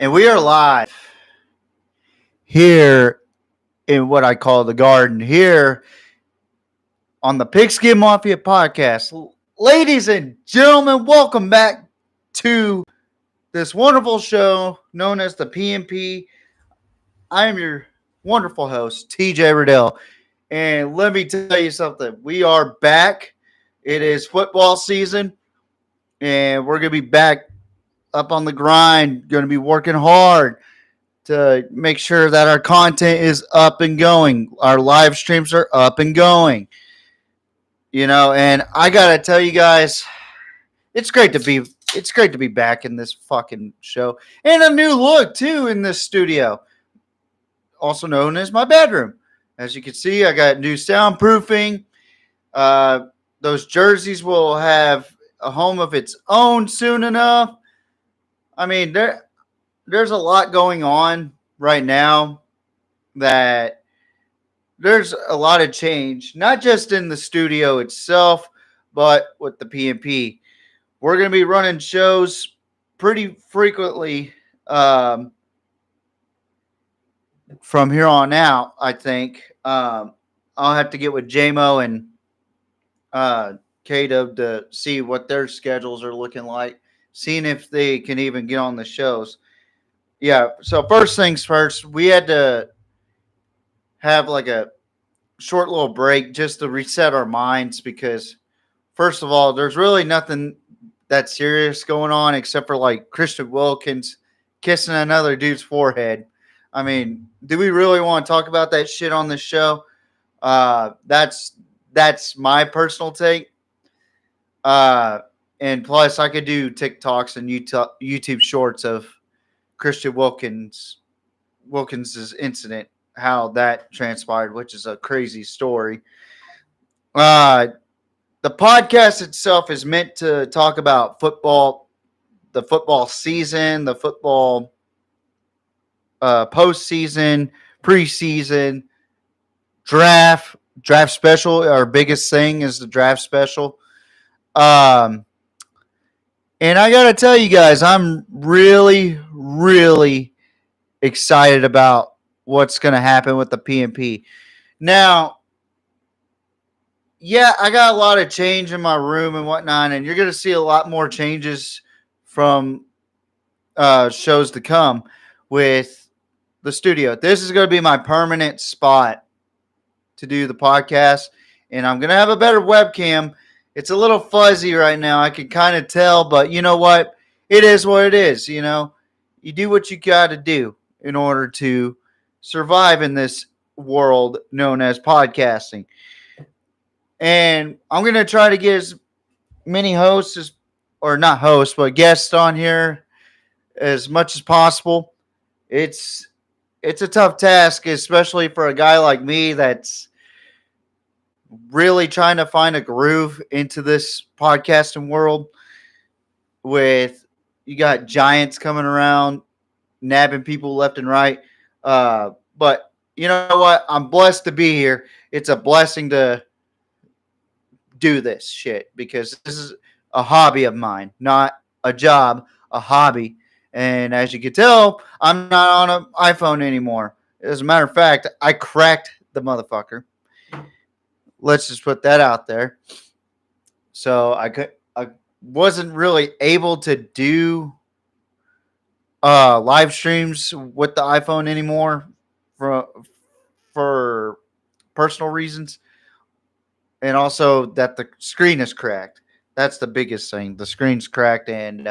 And we are live here in what I call the garden, here on the Pigskin Mafia podcast. Ladies and gentlemen, welcome back to this wonderful show known as the PMP. I am your wonderful host, TJ Riddell. And let me tell you something. We are back. It is football season, and we're going to be back up on the grind, going to be working hard to make sure that our content is up and going. Our live streams are up and going. And I gotta tell you guys, it's great to be back in this fucking show. And a new look too in this studio. Also known as my bedroom. As you can see, I got new soundproofing. Those jerseys will have a home of its own soon enough. I mean, there's a lot going on right now that there's a lot of change, not just in the studio itself, but with the PMP. We're going to be running shows pretty frequently from here on out, I think. I'll have to get with JMO and K-Dub to see what their schedules are looking like, seeing if they can even get on the shows. Yeah, so first things first, we had to have like a short little break just to reset our minds because, first of all, there's really nothing that serious going on except for like Christian Wilkins kissing another dude's forehead. I mean, do we really want to talk about that shit on this show? That's my personal take. And plus, I could do TikToks and YouTube shorts of Christian Wilkins's incident, how that transpired, which is a crazy story. The podcast itself is meant to talk about football, the football season, the football postseason, preseason, draft special. Our biggest thing is the draft special. And I got to tell you guys, I'm really, really excited about what's going to happen with the PMP. Now, yeah, I got a lot of change in my room and whatnot, and you're going to see a lot more changes from shows to come with the studio. This is going to be my permanent spot to do the podcast, and I'm going to have a better webcam. It's a little fuzzy right now. I can kind of tell, but you know what? It is what it is, you do what you got to do in order to survive in this world known as podcasting. And I'm going to try to get as many hosts or not hosts, but guests on here as much as possible. It's a tough task, especially for a guy like me that's really trying to find a groove into this podcasting world with you got giants coming around, nabbing people left and right. But you know what? I'm blessed to be here. It's a blessing to do this shit because this is a hobby of mine, not a job, a hobby. And as you can tell, I'm not on an iPhone anymore. As a matter of fact, I cracked the motherfucker. Let's just put that out there. So I wasn't really able to do live streams with the iPhone anymore for personal reasons. And also that the screen is cracked. That's the biggest thing. The screen's cracked, and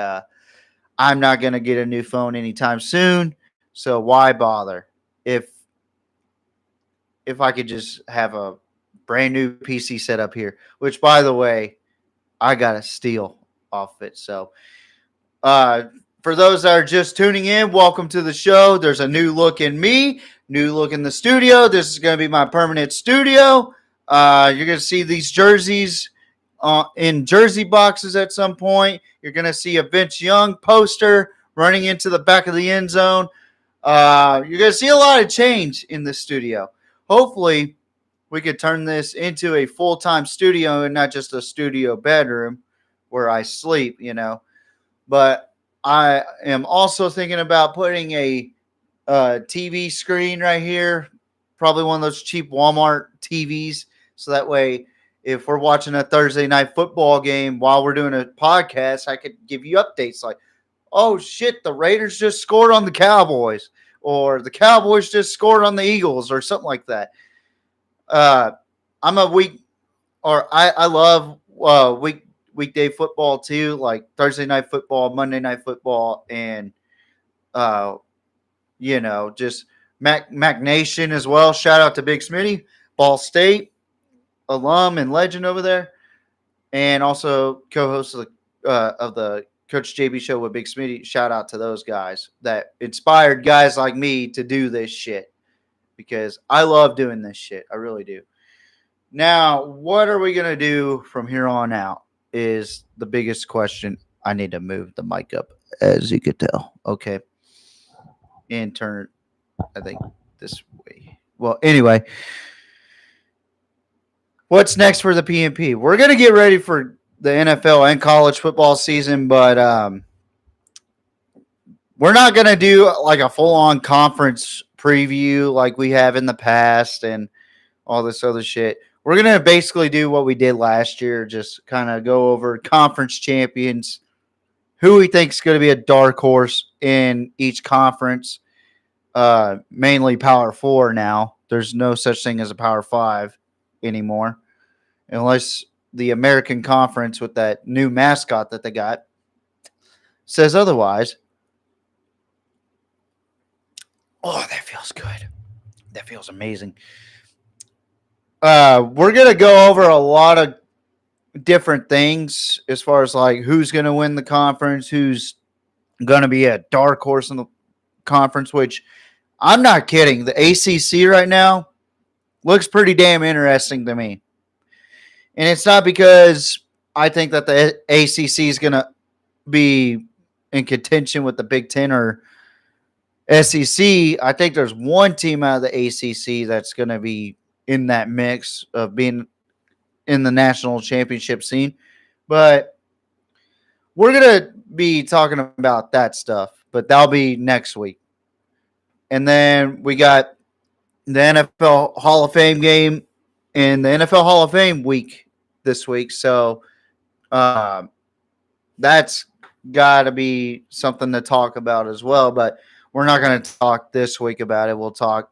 I'm not going to get a new phone anytime soon. So why bother? If I could just have a brand new PC set up here, which, by the way, I got to steal off it. So for those that are just tuning in, welcome to the show. There's a new look in me, new look in the studio. This is going to be my permanent studio. You're going to see these jerseys in jersey boxes at some point. You're going to see a Vince Young poster running into the back of the end zone. You're going to see a lot of change in the studio. Hopefully, we could turn this into a full-time studio and not just a studio bedroom where I sleep, But I am also thinking about putting a TV screen right here, probably one of those cheap Walmart TVs, so that way, if we're watching a Thursday night football game while we're doing a podcast, I could give you updates like, oh shit, the Raiders just scored on the Cowboys, or the Cowboys just scored on the Eagles, or something like that. Uh, I'm a week, or I love weekday football too, like Thursday night football, Monday night football, and uh, just Mac Nation as well. Shout out to Big Smitty, Ball State alum and legend over there, and also co-host of the Coach JB show with Big Smitty. Shout out to those guys that inspired guys like me to do this shit because I love doing this shit. I really do. Now, what are we gonna do from here on out? Is the biggest question. I need to move the mic up, as you could tell. Okay, and turn I think this way. Well, anyway, what's next for the PMP? We're gonna get ready for the NFL and college football season, but we're not gonna do like a full-on conference preview like we have in the past and all this other shit. We're gonna basically do what we did last year, just kind of go over conference champions, who we think is going to be a dark horse in each conference. Mainly Power Four now. There's no such thing as a Power Five anymore, unless the American Conference with that new mascot that they got says otherwise. Oh, that feels good. That feels amazing. We're gonna go over a lot of different things as far as like who's gonna win the conference, who's gonna be a dark horse in the conference, which I'm not kidding. The ACC right now looks pretty damn interesting to me. And it's not because I think that the ACC is going to be in contention with the Big Ten or SEC. I think there's one team out of the ACC that's going to be in that mix of being in the national championship scene. But we're going to be talking about that stuff, but that'll be next week. And then we got the NFL Hall of Fame game and the NFL Hall of Fame week this week. So that's got to be something to talk about as well. But we're not going to talk this week about it. We'll talk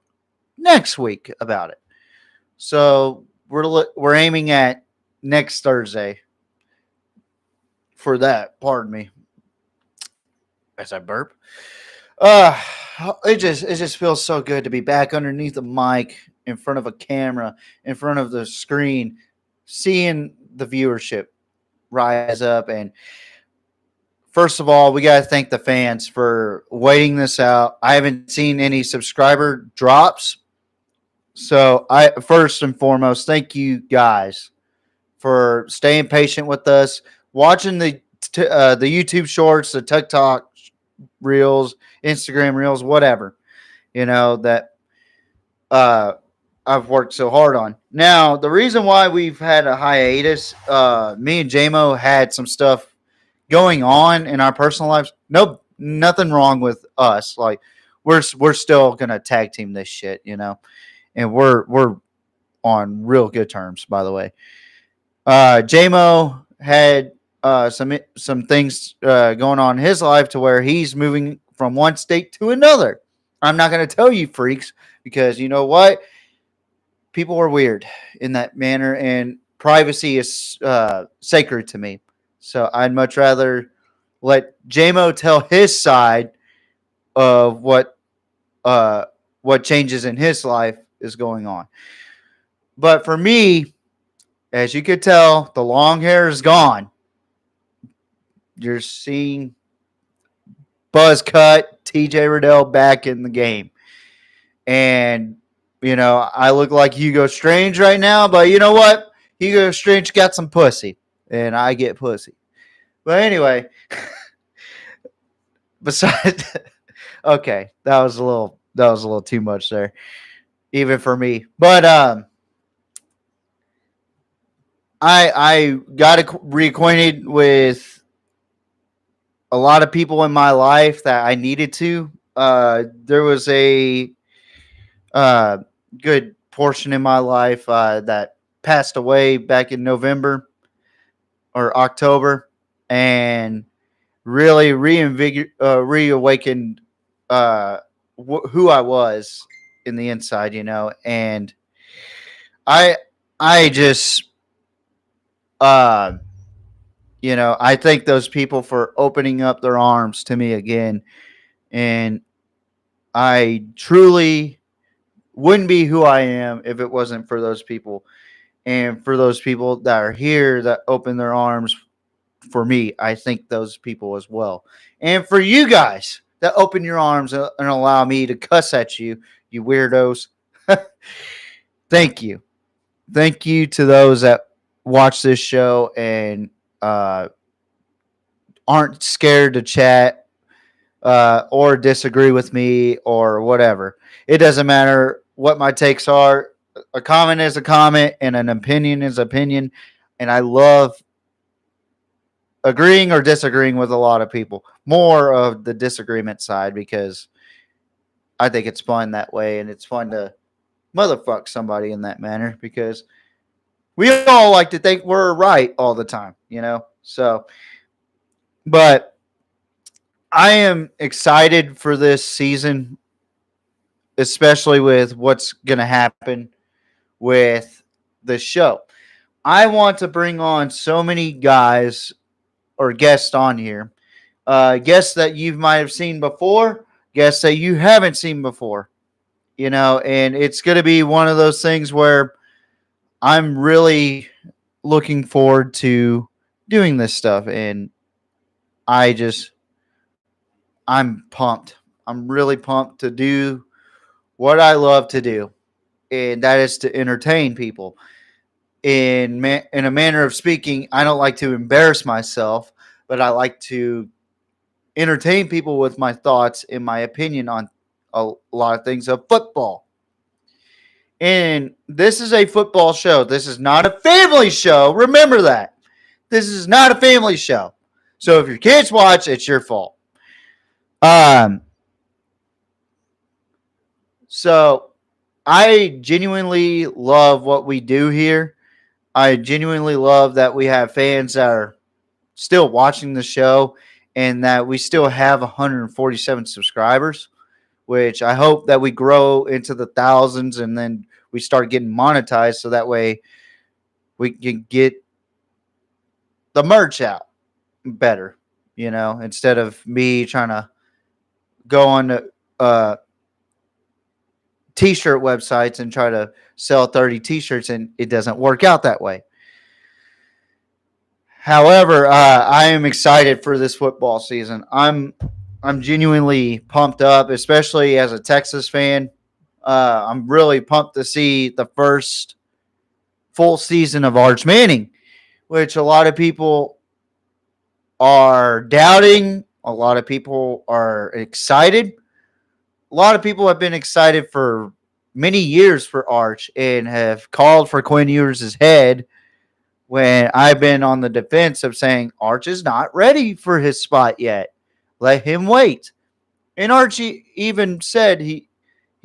next week about it. So we're aiming at next Thursday for that. Pardon me, as I burp. Uh, it just feels so good to be back underneath the mic, in front of a camera, in front of the screen, seeing the viewership rise up. And first of all, we got to thank the fans for waiting this out. I haven't seen any subscriber drops. So I first and foremost, thank you guys for staying patient with us, watching the YouTube shorts, the TikTok reels, Instagram reels, whatever, that I've worked so hard on. Now, the reason why we've had a hiatus, me and JMO had some stuff going on in our personal lives. Nope, nothing wrong with us. Like we're still gonna tag team this shit, and we're on real good terms, by the way. JMO had some things going on in his life to where he's moving from one state to another. I'm not going to tell you freaks because you know what? People are weird in that manner, and privacy is sacred to me. So I'd much rather let JMO tell his side of what changes in his life is going on. But for me, as you could tell, the long hair is gone. You're seeing buzz cut TJ Riddell back in the game. And, I look like Hugo Strange right now, but you know what? Hugo Strange got some pussy, and I get pussy. But anyway, besides, okay, that was a little too much there, even for me. But I got reacquainted with a lot of people in my life that I needed to. There was a uh, good portion in my life that passed away back in November or October, and really reawakened uh, who I was in the inside, and I I just uh, I thank those people for opening up their arms to me again, and I truly wouldn't be who I am if it wasn't for those people. And for those people that are here that open their arms for me, I thank those people as well. And for you guys that open your arms and allow me to cuss at you, you weirdos, thank you. Thank you to those that watch this show and uh, aren't scared to chat or disagree with me or whatever. It doesn't matter what my takes are. A comment is a comment, and an opinion is opinion. And I love agreeing or disagreeing with a lot of people. More of the disagreement side because I think it's fun that way, and it's fun to motherfuck somebody in that manner because we all like to think we're right all the time. So, but I am excited for this season, especially with what's going to happen with the show. I want to bring on so many guys or guests on here, guests that you might have seen before, guests that you haven't seen before, and it's going to be one of those things where I'm really looking forward to doing this stuff, and I just, I'm pumped. I'm really pumped to do what I love to do, and that is to entertain people. In a manner of speaking, I don't like to embarrass myself, but I like to entertain people with my thoughts and my opinion on a lot of things of football. And this is a football show. This is not a family show. Remember that. This is not a family show. So if your kids watch, it's your fault. Um, so I genuinely love what we do here. I genuinely love that we have fans that are still watching the show and that we still have 147 subscribers, which I hope that we grow into the thousands and then we start getting monetized so that way we can get the merch out better, instead of me trying to go on to t-shirt websites and try to sell 30 t-shirts and it doesn't work out that way. However, I am excited for this football season. I'm genuinely pumped up, especially as a Texas fan. I'm really pumped to see the first full season of Arch Manning, which a lot of people are doubting. A lot of people are excited. A lot of people have been excited for many years for Arch and have called for Quinn Ewers' head when I've been on the defense of saying Arch is not ready for his spot yet. Let him wait. And Archie even said he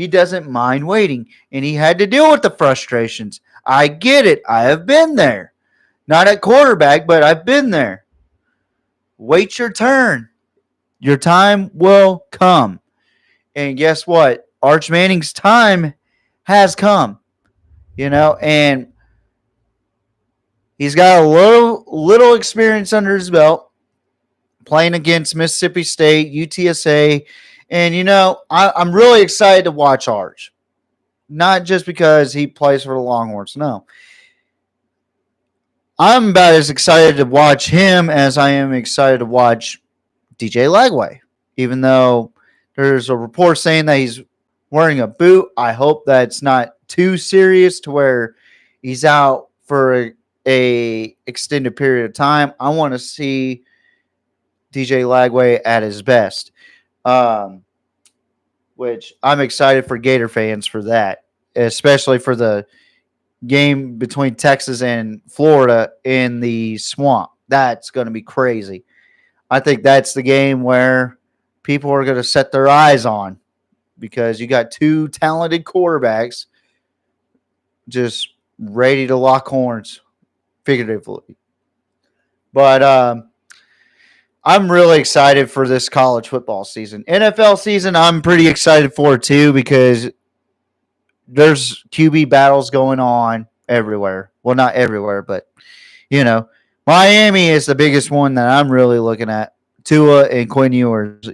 doesn't mind waiting, and he had to deal with the frustrations. I get it. I have been there. Not at quarterback, but I've been there. Wait your turn. Your time will come. And guess what? Arch Manning's time has come. And he's got a little experience under his belt playing against Mississippi State, UTSA. And, I'm really excited to watch Arch. Not just because he plays for the Longhorns. No. I'm about as excited to watch him as I am excited to watch DJ Lagway. Even though there's a report saying that he's wearing a boot, I hope that it's not too serious to where he's out for a extended period of time. I want to see DJ Lagway at his best, which I'm excited for Gator fans for that, especially for the game between Texas and Florida in the swamp. That's going to be crazy. I think that's the game where people are going to set their eyes on because you got two talented quarterbacks just ready to lock horns, figuratively. But I'm really excited for this college football season. NFL season, I'm pretty excited for too because there's QB battles going on everywhere. Well, not everywhere, but you know, Miami is the biggest one that I'm really looking at. Tua and Quinn Ewers.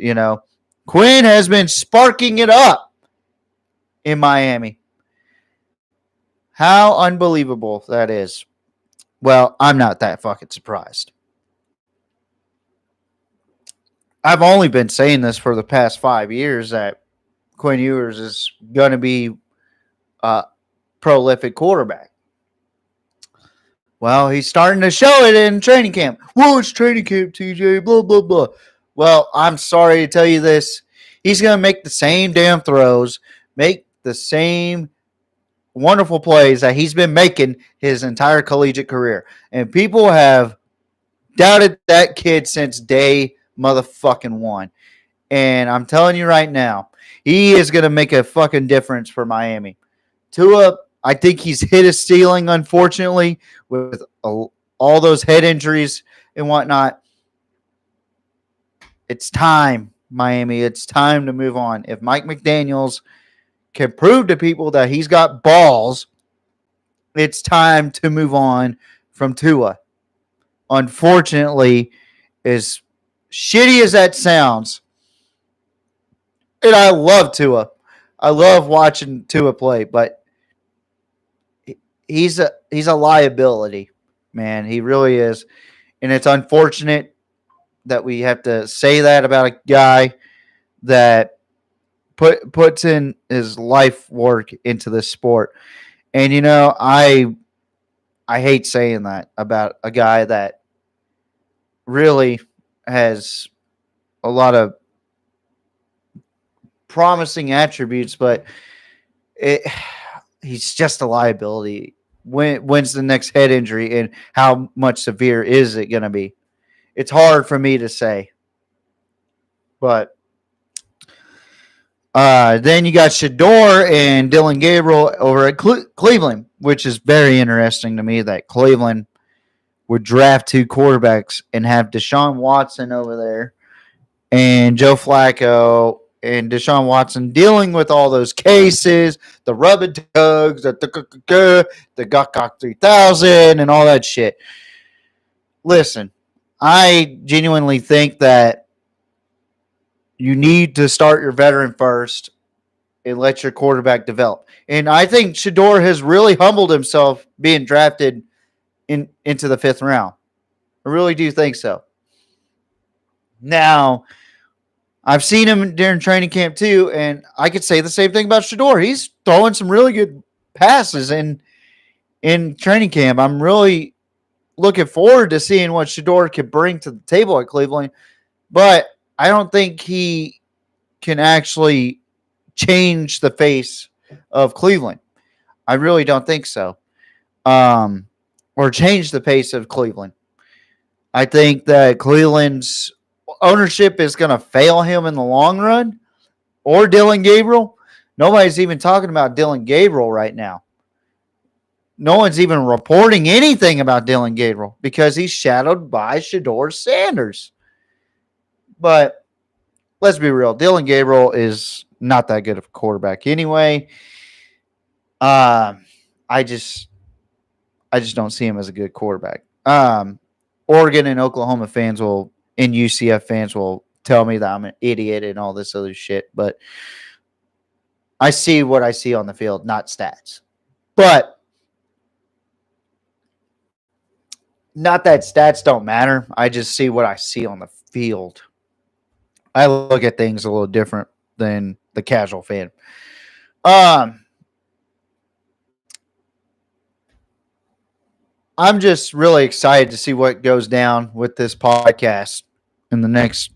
Quinn has been sparking it up in Miami. How unbelievable that is. Well, I'm not that fucking surprised. I've only been saying this for the past 5 years that Quinn Ewers is going to be a prolific quarterback. Well, he's starting to show it in training camp. Well, it's training camp, TJ, blah, blah, blah. Well, I'm sorry to tell you this. He's going to make the same damn throws, make the same wonderful plays that he's been making his entire collegiate career. And people have doubted that kid since day motherfucking one. And I'm telling you right now, he is going to make a fucking difference for Miami. Tua, I think he's hit his ceiling, unfortunately, with all those head injuries and whatnot. It's time, Miami. It's time to move on. If Mike McDaniels can prove to people that he's got balls, it's time to move on from Tua. Unfortunately, as shitty as that sounds, and I love Tua. I love watching Tua play, but he's a liability, man. He really is. And it's unfortunate that we have to say that about a guy that puts in his life work into this sport. And I hate saying that about a guy that really has a lot of promising attributes, but he's just a liability. When's the next head injury, and how much severe is it going to be? It's hard for me to say. But then you got Shador and Dylan Gabriel over at Cleveland, which is very interesting to me that Cleveland would draft two quarterbacks and have Deshaun Watson over there and Joe Flacco and Deshaun Watson dealing with all those cases, the rub and tugs, the Gawk 3000, and all that shit. Listen, I genuinely think that you need to start your veteran first and let your quarterback develop. And I think Shador has really humbled himself being drafted into the 5th round. I really do think so. Now, I've seen him during training camp too, and I could say the same thing about Shador. He's throwing some really good passes in training camp. I'm really looking forward to seeing what Shador can bring to the table at Cleveland, but I don't think he can actually change the face of Cleveland. I really don't think so. Or change the pace of Cleveland. I think that Cleveland's ownership is going to fail him in the long run, or Dylan Gabriel. Nobody's even talking about Dylan Gabriel right now. No one's even reporting anything about Dylan Gabriel because he's shadowed by Shador Sanders. But let's be real. Dylan Gabriel is not that good of a quarterback anyway. I just don't see him as a good quarterback. Oregon and Oklahoma fans and UCF fans will tell me that I'm an idiot and all this other shit, but I see what I see on the field, not stats. But not that stats don't matter. I just see what I see on the field. I look at things a little different than the casual fan. I'm just really excited to see what goes down with this podcast in the next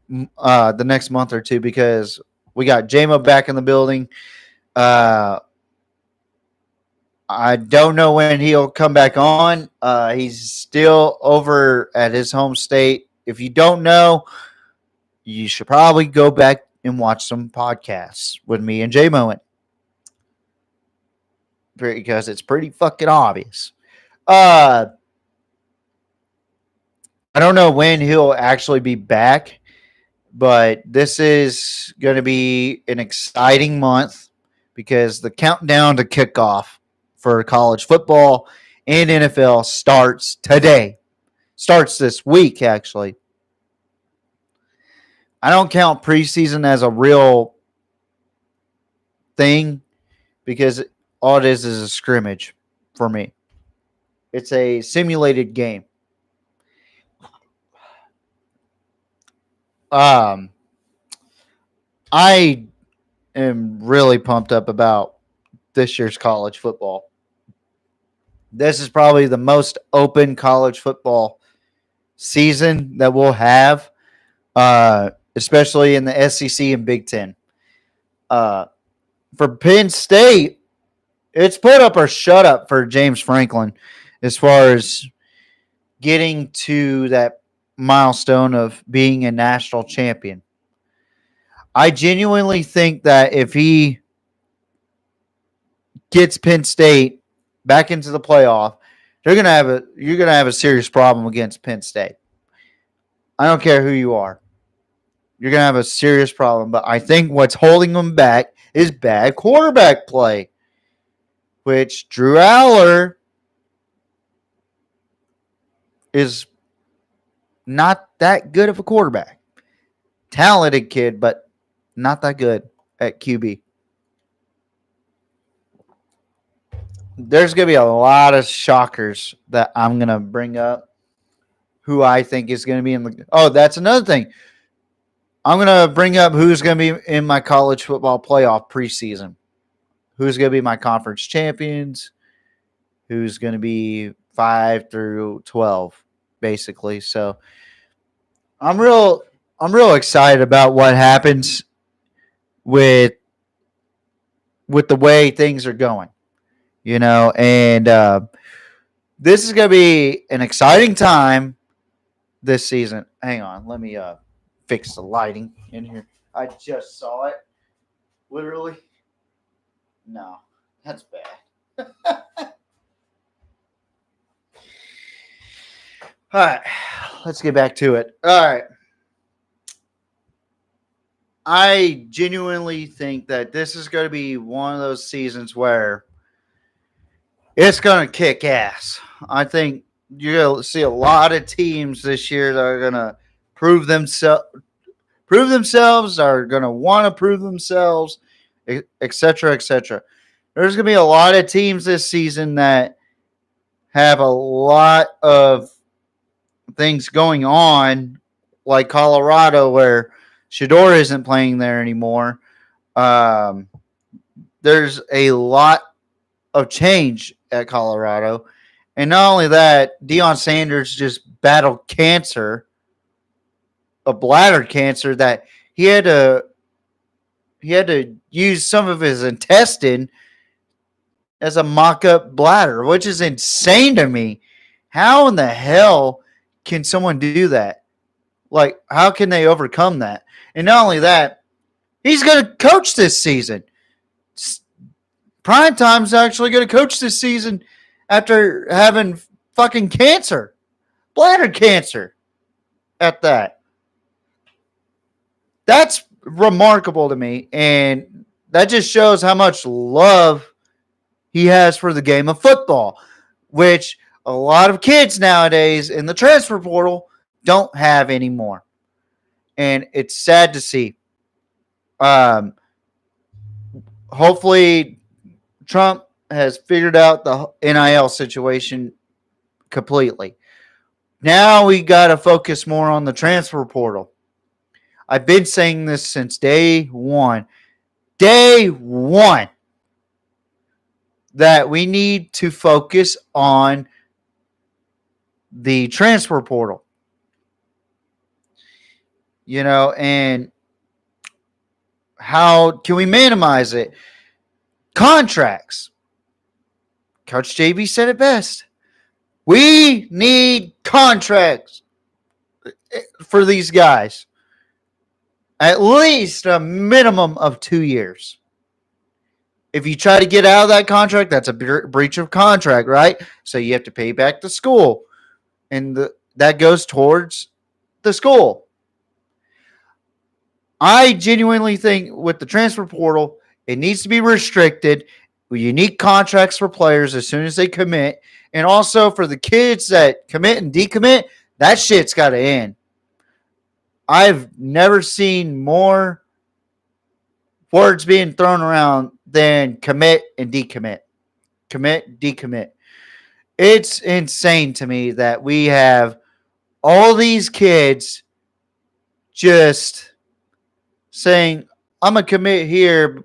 month or two because we got JMO back in the building. I don't know when he'll come back on. He's still over at his home state if you don't know, you should probably go back and watch some podcasts with me and Jay Moen because it's pretty fucking obvious. Uh, I don't know when he'll actually be back, but this is going to be an exciting month because the countdown to kickoff for college football and NFL starts today. Starts this week, actually. I don't count preseason as a real thing because all it is a scrimmage for me. It's a simulated game. Um, I am really pumped up about this year's college football. This is probably the most open college football season that we'll have, especially in the SEC and Big Ten. For Penn State, it's put up or shut up for James Franklin as far as getting to that milestone of being a national champion. I genuinely think that if he gets Penn State back into the playoff, you're gonna have a serious problem against Penn State. I don't care who you are. You're gonna have a serious problem. But I think what's holding them back is bad quarterback play, which Drew Aller is not that good of a quarterback. Talented kid, but not that good at QB. There's going to be a lot of shockers that I'm going to bring up who I think is going to be in the. Oh, that's another thing. I'm going to bring up who's going to be in my college football playoff preseason. Who's going to be my conference champions. Who's going to be 5 through 12, basically. So I'm real excited about what happens with the way things are going. And this is going to be an exciting time this season. Hang on, let me fix the lighting in here. I just saw it. Literally. No, that's bad. All right, let's get back to it. All right. I genuinely think that this is going to be one of those seasons where it's going to kick ass. I think you're going to see a lot of teams this year that are going to prove themselves, are going to want to prove themselves, et cetera, et cetera. There's going to be a lot of teams this season that have a lot of things going on, like Colorado, where Shador isn't playing there anymore. There's a lot of change at Colorado. And not only that, Deion Sanders just battled cancer, a bladder cancer that he had to use some of his intestine as a mock-up bladder, which is insane to me. How in the hell can someone do that? Like, how can they overcome that? And not only that, he's going to coach this season. Primetime's actually going to coach this season after having fucking cancer. Bladder cancer at that. That's remarkable to me. And that just shows how much love he has for the game of football, which a lot of kids nowadays in the transfer portal don't have anymore. And it's sad to see. Hopefully Trump has figured out the NIL situation completely. Now we got to focus more on the transfer portal. I've been saying this since day one. Day one. That we need to focus on the transfer portal. And how can we minimize it? Contracts. Coach JB said it best. We need contracts. for these guys. At least a minimum of 2 years. If you try to get out of that contract, that's a breach of contract, right? So you have to pay back the school, and that goes towards the school. I genuinely think with the transfer portal, it needs to be restricted. You need contracts for players as soon as they commit. And also for the kids that commit and decommit, that shit's got to end. I've never seen more words being thrown around than commit and decommit. Commit, decommit. It's insane to me that we have all these kids just saying, I'm a commit here.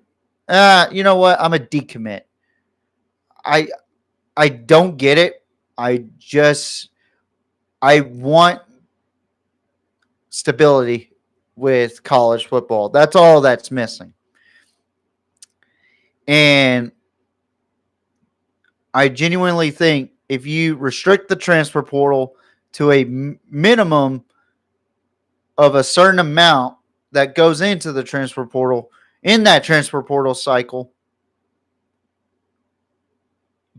You know what? I'm a decommit. I I don't get it. I want stability with college football. That's all that's missing. And I genuinely think if you restrict the transfer portal to a minimum of a certain amount that goes into the transfer portal in that transfer portal cycle,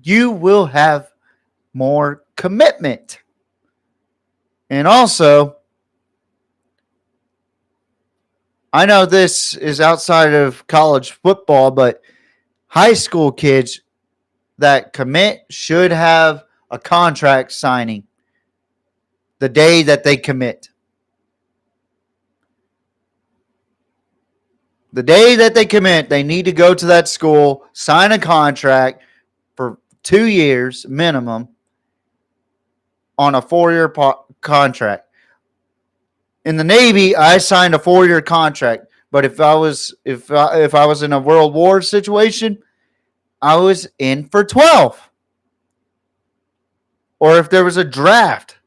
you will have more commitment. And also, I know this is outside of college football, but high school kids that commit should have a contract signing the day that they commit. The day that they commit, they need to go to that school, sign a contract for 2 years minimum on a 4-year contract. In the Navy, I signed a 4-year contract, but if I was in a World War situation, I was in for 12. Or if there was a draft,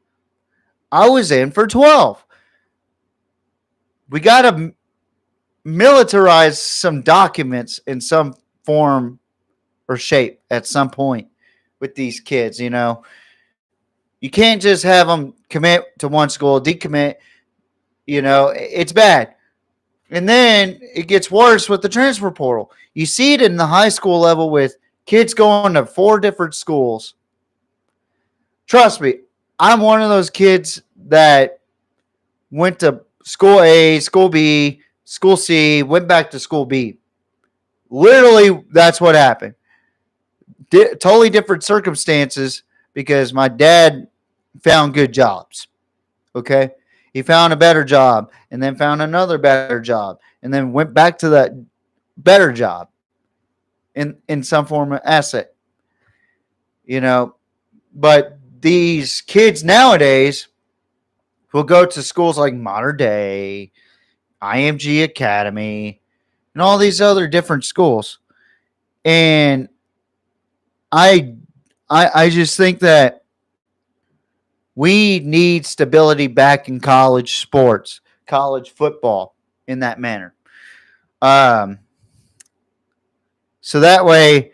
I was in for 12. We got to militarize some documents in some form or shape at some point with these kids, you know. You can't just have them commit to one school, decommit, you know, it's bad. And then it gets worse with the transfer portal. You see it in the high school level with kids going to 4 different schools. Trust me, I'm one of those kids that went to school A, school B, school C, went back to school B. Literally, that's what happened. Totally different circumstances because my dad found good jobs. Okay? He found a better job and then found another better job and then went back to that better job in some form of asset. You know, but these kids nowadays will go to schools like Modern Day, IMG Academy, and all these other different schools. And I just think that we need stability back in college sports, college football in that manner. Um, so that way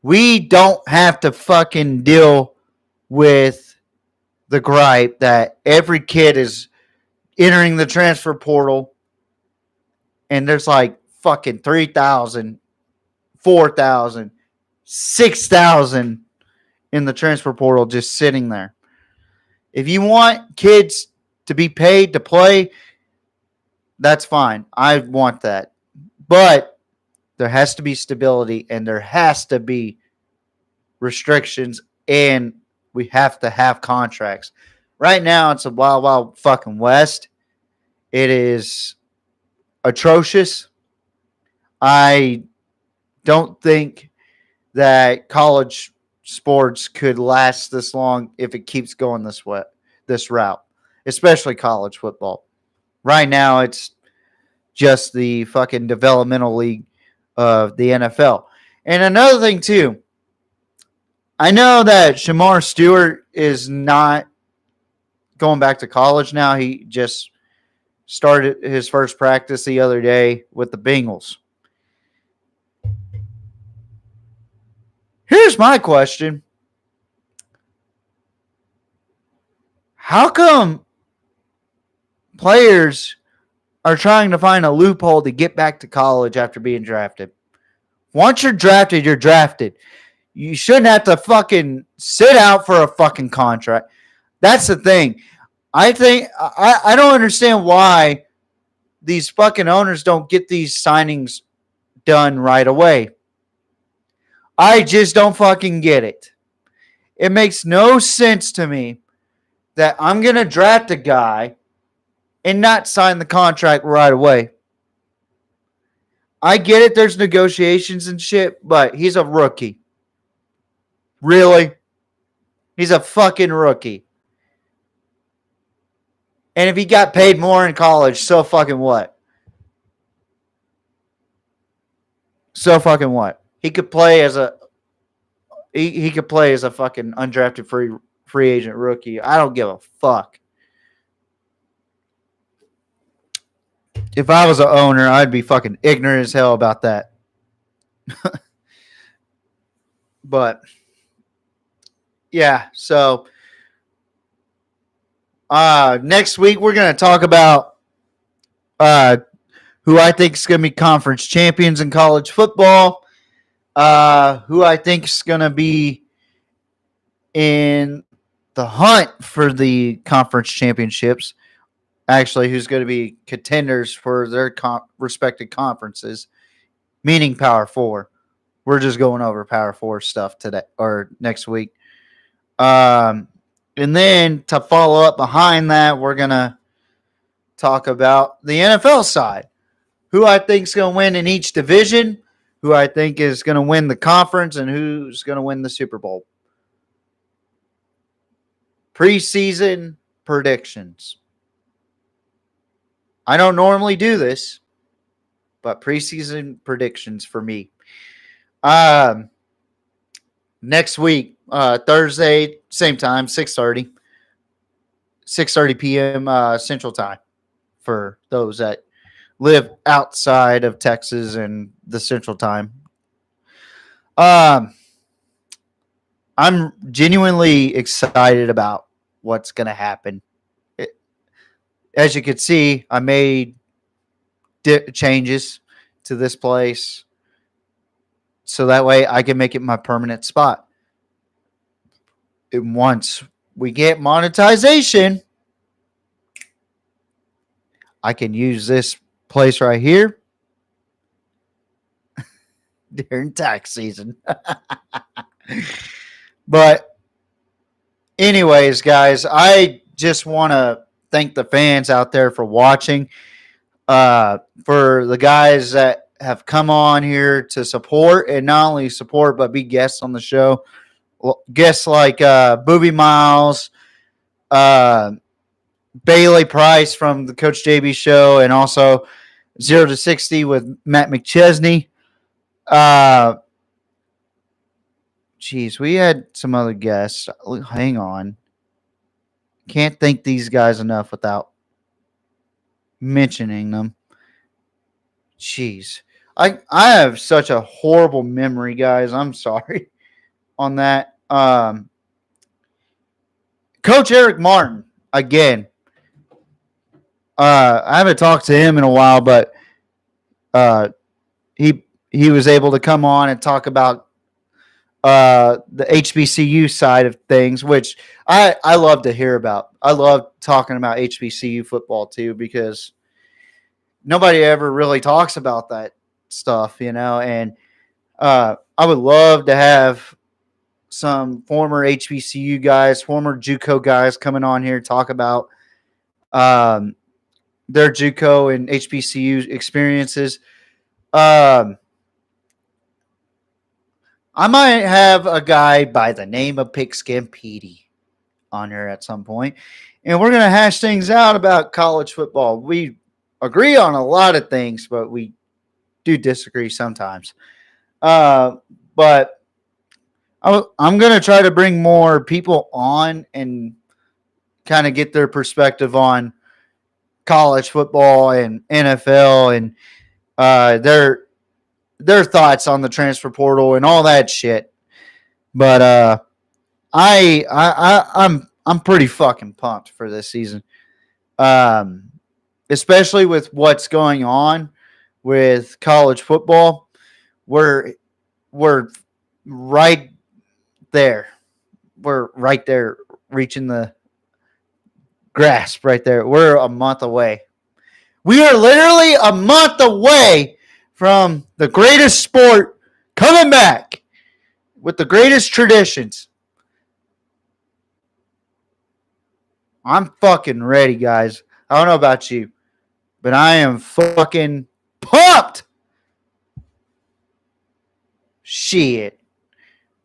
we don't have to fucking deal with the gripe that every kid is entering the transfer portal and there's like fucking 3,000, 4,000, 6,000 in the transfer portal just sitting there. If you want kids to be paid to play, that's fine. I want that. But there has to be stability and there has to be restrictions and we have to have contracts. Right now, it's a wild, wild fucking west. It is atrocious. I don't think that college sports could last this long if it keeps going this route, especially college football. Right now, it's just the fucking developmental league of the NFL. And another thing too, I know that Shamar Stewart is not going back to college now. He just started his first practice the other day with the Bengals. Here's my question. How come players are trying to find a loophole to get back to college after being drafted. Once you're drafted, you're drafted. You shouldn't have to fucking sit out for a fucking contract. That's the thing. I think I don't understand why these fucking owners don't get these signings done right away. I just don't fucking get it. It makes no sense to me that I'm going to draft a guy and not sign the contract right away. I get it, there's negotiations and shit, but he's a rookie. Really? He's a fucking rookie. And if he got paid more in college, so fucking what? So fucking what? He could play as a fucking undrafted free agent rookie. I don't give a fuck. If I was an owner, I'd be fucking ignorant as hell about that. But yeah, so next week we're gonna talk about who I think is gonna be conference champions in college football. Who I think is gonna be in the hunt for the conference championships. Actually, who's going to be contenders for their respective conferences, meaning Power 4. We're just going over Power 4 stuff today or next week. And then to follow up behind that, we're going to talk about the NFL side. Who I think is going to win in each division, who I think is going to win the conference, and who's going to win the Super Bowl. Preseason predictions. I don't normally do this, but preseason predictions for me. Next week, Thursday, same time, 6:30 p.m. Central Time for those that live outside of Texas and the Central Time. I'm genuinely excited about what's going to happen. As you can see, I made changes to this place so that way I can make it my permanent spot. And once we get monetization, I can use this place right here during tax season. But anyways, guys, I just want to thank the fans out there for watching. For the guys that have come on here to support, and not only support, but be guests on the show. Guests like Booby Miles, Bailey Price from the Coach JB show, and also 0 to 60 with Matt McChesney. We had some other guests. Hang on. Can't thank these guys enough without mentioning them. Jeez. I have such a horrible memory, guys. I'm sorry on that. Coach Eric Martin, again. I haven't talked to him in a while, but he was able to come on and talk about the HBCU side of things, which I love to hear about. I love talking about HBCU football too, because nobody ever really talks about that stuff, and I would love to have some former HBCU guys, former JUCO guys coming on here talk about their JUCO and HBCU experiences. I might have a guy by the name of Pigskin Petey on here at some point, and we're going to hash things out about college football. We agree on a lot of things, but we do disagree sometimes. But I'm going to try to bring more people on and kind of get their perspective on college football and NFL and their thoughts on the transfer portal and all that shit. But I'm pretty fucking pumped for this season. especially with what's going on with college football. We're right there. We're right there, reaching the grasp right there. We're a month away. We are literally a month away from the greatest sport coming back with the greatest traditions. I'm fucking ready, guys. I don't know about you, but I am fucking pumped. Shit.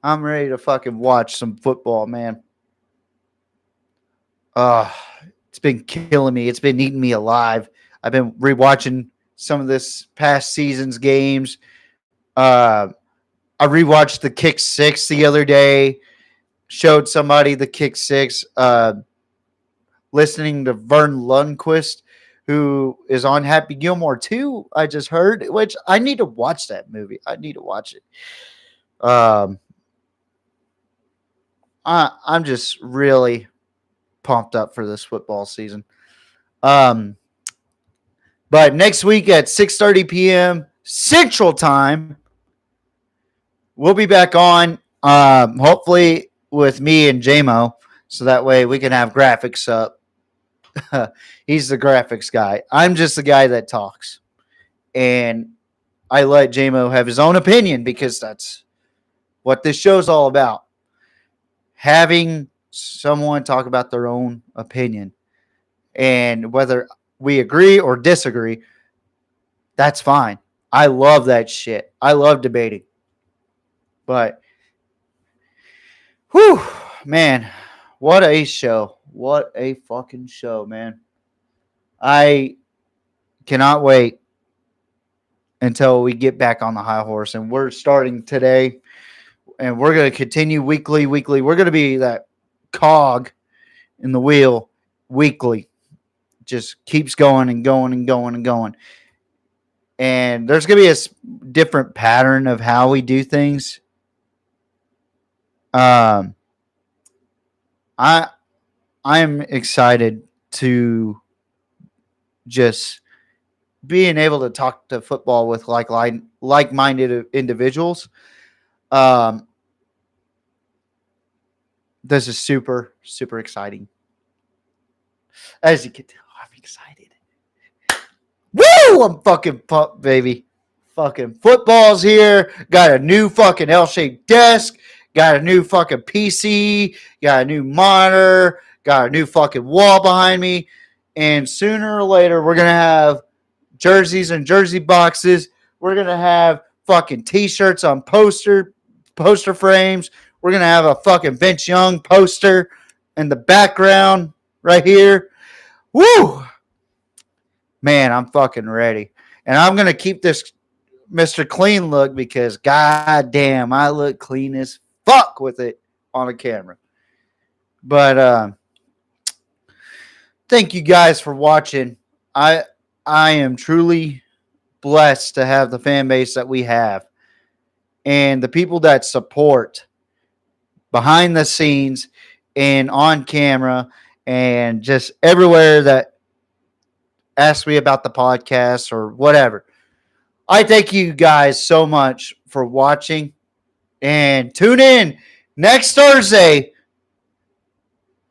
I'm ready to fucking watch some football, man. It's been killing me. It's been eating me alive. I've been rewatching some of this past season's games. Uh, I rewatched the Kick Six the other day. Showed somebody the Kick Six. Listening to Vern Lundquist, who is on Happy Gilmore 2, I just heard, which I need to watch that movie. I need to watch it. I'm just really pumped up for this football season. But next week at 6:30 p.m. Central Time, we'll be back on, hopefully with me and JMO, so that way we can have graphics up. He's the graphics guy. I'm just the guy that talks. And I let JMO have his own opinion because that's what this show's all about. Having someone talk about their own opinion. And whether we agree or disagree, that's fine. I love that shit. I love debating. But, whew, man, what a show. What a fucking show, man. I cannot wait until we get back on the high horse. And we're starting today. And we're going to continue weekly. We're going to be that cog in the wheel weekly. Just keeps going and going and going and going. And there's going to be a different pattern of how we do things. I'm excited to just being able to talk to football with like-minded individuals. This is super, super exciting. As you can tell, I'm excited. Woo! I'm fucking pumped, baby. Fucking football's here. Got a new fucking L-shaped desk. Got a new fucking PC. Got a new monitor. Got a new fucking wall behind me. And sooner or later, we're going to have jerseys and jersey boxes. We're going to have fucking T-shirts on poster frames. We're going to have a fucking Vince Young poster in the background right here. Woo! Man, I'm fucking ready. And I'm going to keep this Mr. Clean look because goddamn, I look clean as fuck with it on a camera. But thank you guys for watching. I am truly blessed to have the fan base that we have and the people that support behind the scenes and on camera and just everywhere that ask me about the podcast or whatever. I thank you guys so much for watching and tune in next Thursday.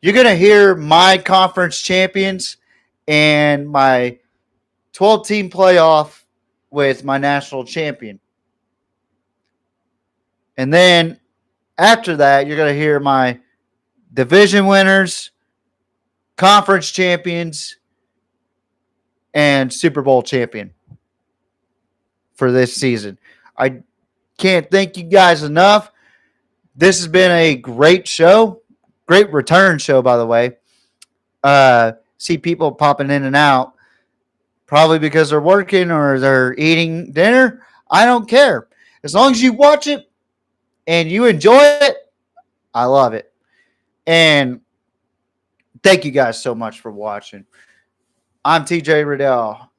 You're going to hear my conference champions and my 12-team playoff with my national champion. And then after that, you're going to hear my division winners, conference champions, and Super Bowl champion for this season. I can't thank you guys enough. This has been a great show. Great return show, by the way. See people popping in and out, probably because they're working or they're eating dinner. I don't care. As long as you watch it and you enjoy it, I love it. And thank you guys so much for watching. I'm TJ Riddell,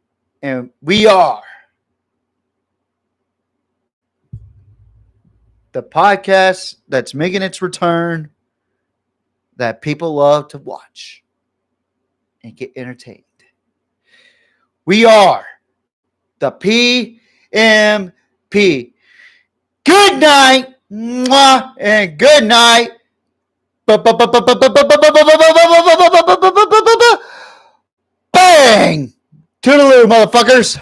and we are the podcast that's making its return that people love to watch and get entertained. We are the PMP. Good night, mwah, and good night. Bang! Toodaloo, motherfuckers.